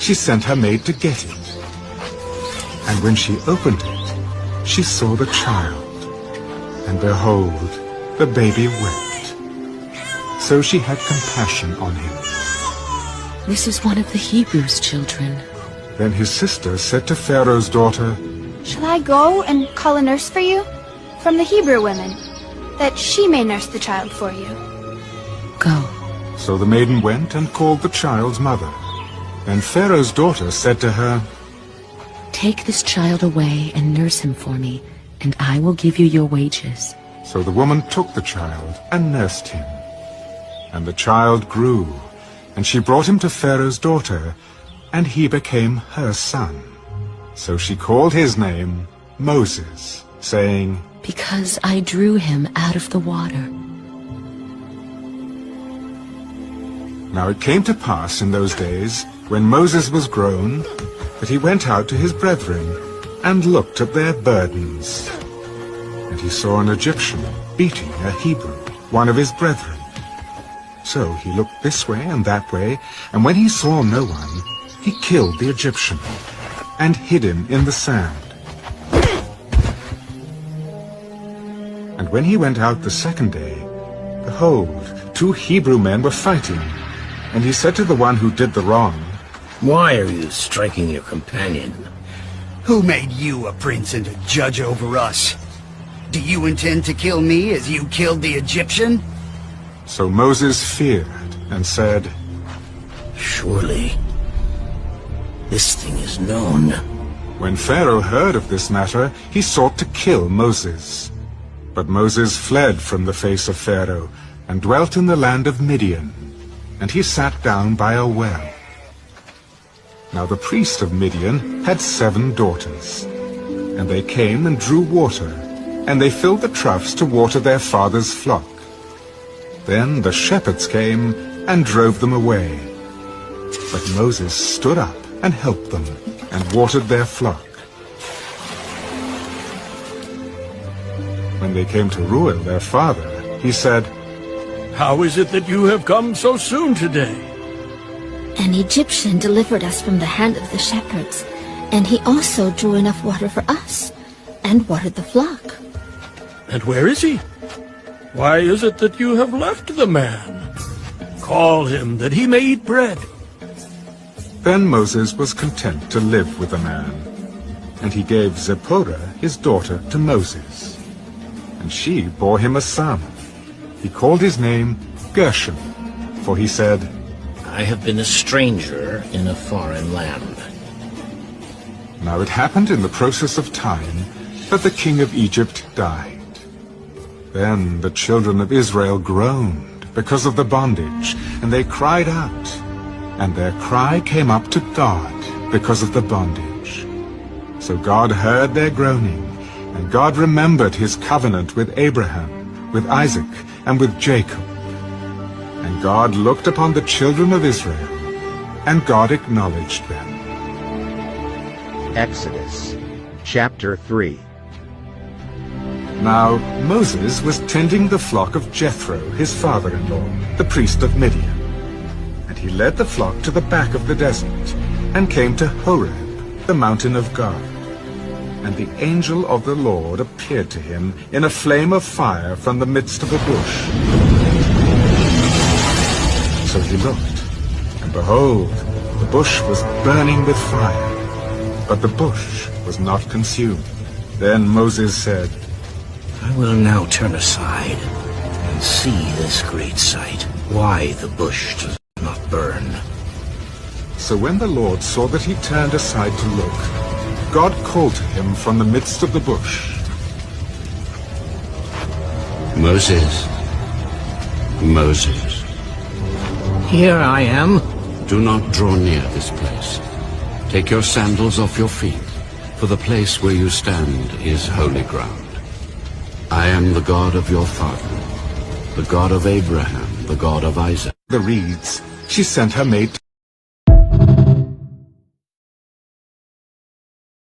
she sent her maid to get it. And when she opened it, she saw the child, and behold, the baby wept. So she had compassion on him. This is one of the Hebrews' children. Then his sister said to Pharaoh's daughter, Shall I go and call a nurse for you from the Hebrew women, that she may nurse the child for you? Go. So the maiden went and called the child's mother. Then Pharaoh's daughter said to her, Take this child away and nurse him for me, and I will give you your wages. So the woman took the child and nursed him. And the child grew, and she brought him to Pharaoh's daughter, and he became her son. So she called his name Moses, saying, Because I drew him out of the water. Now it came to pass in those days, when Moses was grown, that he went out to his brethren, and looked at their burdens. And he saw an Egyptian beating a Hebrew, one of his brethren. So he looked this way and that way, and when he saw no one, he killed the Egyptian, and hid him in the sand. And when he went out the second day, behold, 2 Hebrew men were fighting. And he said to the one who did the wrong, Why are you striking your companion? Who made you a prince and a judge over us? Do you intend to kill me as you killed the Egyptian? So Moses feared and said, Surely this thing is known. When Pharaoh heard of this matter, he sought to kill Moses. But Moses fled from the face of Pharaoh, and dwelt in the land of Midian, and he sat down by a well. Now the priest of Midian had 7 daughters, and they came and drew water, and they filled the troughs to water their father's flock. Then the shepherds came and drove them away. But Moses stood up and helped them, and watered their flock. When they came to Reuel, their father, he said, How is it that you have come so soon today? An Egyptian delivered us from the hand of the shepherds, and he also drew enough water for us, and watered the flock. And where is he? Why is it that you have left the man? Call him, that he may eat bread. Then Moses was content to live with the man, and he gave Zipporah his daughter to Moses. And she bore him a son. He called his name Gershom, for he said, I have been a stranger in a foreign land. Now it happened in the process of time that the king of Egypt died. Then the children of Israel groaned because of the bondage, and they cried out. And their cry came up to God because of the bondage. So God heard their groaning, and God remembered his covenant with Abraham, with Isaac, and with Jacob. And God looked upon the children of Israel, and God acknowledged them. Exodus chapter 3. Now Moses was tending the flock of Jethro, his father-in-law, the priest of Midian. And he led the flock to the back of the desert, and came to Horeb, the mountain of God. And the angel of the Lord appeared to him in a flame of fire from the midst of a bush. So he looked, and behold, the bush was burning with fire, but the bush was not consumed. Then Moses said, I will now turn aside and see this great sight, why the bush does not burn. So when the Lord saw that he turned aside to look, God called to him from the midst of the bush, Moses, Moses. Here I am. Do not draw near this place. Take your sandals off your feet, for the place where you stand is holy ground. I am the God of your father, the God of Abraham, the God of Isaac. the reeds, she sent her maid